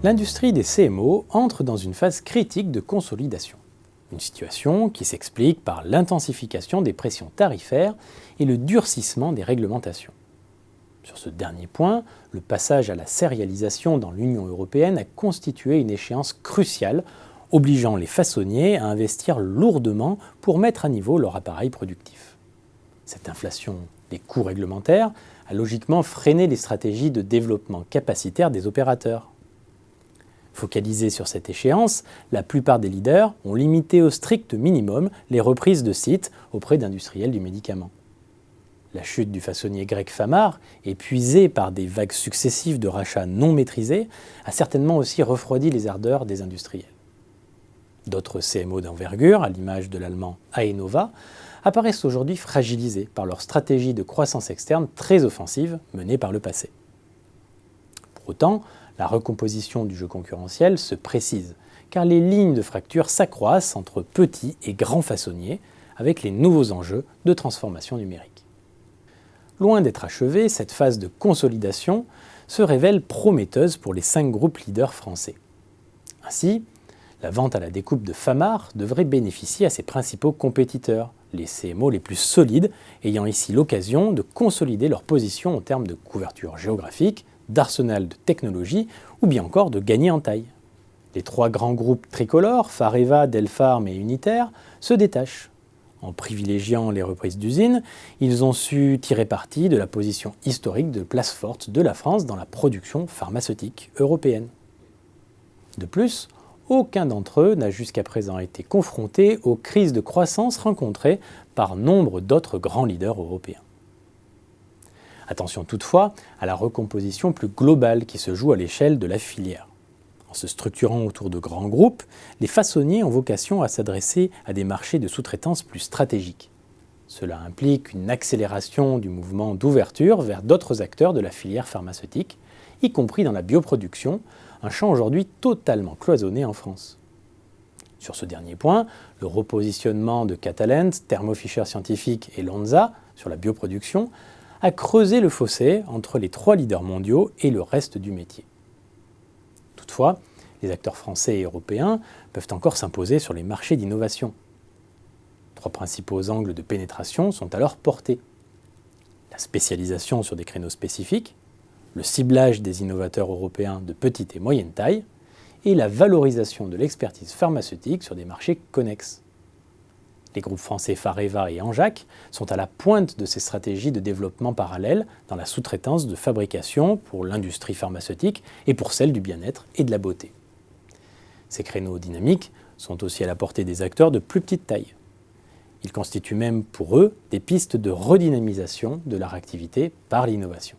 L'industrie des CMO entre dans une phase critique de consolidation. Une situation qui s'explique par l'intensification des pressions tarifaires et le durcissement des réglementations. Sur ce dernier point, le passage à la sérialisation dans l'Union européenne a constitué une échéance cruciale, obligeant les façonniers à investir lourdement pour mettre à niveau leur appareil productif. Cette inflation des coûts réglementaires a logiquement freiné les stratégies de développement capacitaire des opérateurs. Focalisés sur cette échéance, la plupart des leaders ont limité au strict minimum les reprises de sites auprès d'industriels du médicament. La chute du façonnier grec Famar, épuisée par des vagues successives de rachats non maîtrisés, a certainement aussi refroidi les ardeurs des industriels. D'autres CMO d'envergure, à l'image de l'allemand Aenova, apparaissent aujourd'hui fragilisés par leur stratégie de croissance externe très offensive menée par le passé. Pour autant, la recomposition du jeu concurrentiel se précise, car les lignes de fracture s'accroissent entre petits et grands façonniers, avec les nouveaux enjeux de transformation numérique. Loin d'être achevée, cette phase de consolidation se révèle prometteuse pour les 5 groupes leaders français. Ainsi, la vente à la découpe de Famar devrait bénéficier à ses principaux compétiteurs, les CMO les plus solides, ayant ici l'occasion de consolider leur position en termes de couverture géographique, d'arsenal de technologie ou bien encore de gagner en taille. Les 3 grands groupes tricolores, Fareva, Delpharm et Unitaire, se détachent. En privilégiant les reprises d'usines, ils ont su tirer parti de la position historique de place forte de la France dans la production pharmaceutique européenne. De plus, aucun d'entre eux n'a jusqu'à présent été confronté aux crises de croissance rencontrées par nombre d'autres grands leaders européens. Attention toutefois à la recomposition plus globale qui se joue à l'échelle de la filière. En se structurant autour de grands groupes, les façonniers ont vocation à s'adresser à des marchés de sous-traitance plus stratégiques. Cela implique une accélération du mouvement d'ouverture vers d'autres acteurs de la filière pharmaceutique, y compris dans la bioproduction, un champ aujourd'hui totalement cloisonné en France. Sur ce dernier point, le repositionnement de Catalent, Thermo Fisher Scientific et Lonza sur la bioproduction a creusé le fossé entre les 3 leaders mondiaux et le reste du métier. Toutefois, les acteurs français et européens peuvent encore s'imposer sur les marchés d'innovation. 3 principaux angles de pénétration sont alors portés. La spécialisation sur des créneaux spécifiques, le ciblage des innovateurs européens de petite et moyenne taille, et la valorisation de l'expertise pharmaceutique sur des marchés connexes. Les groupes français Fareva et Anjac sont à la pointe de ces stratégies de développement parallèles dans la sous-traitance de fabrication pour l'industrie pharmaceutique et pour celle du bien-être et de la beauté. Ces créneaux dynamiques sont aussi à la portée des acteurs de plus petite taille. Ils constituent même pour eux des pistes de redynamisation de leur activité par l'innovation.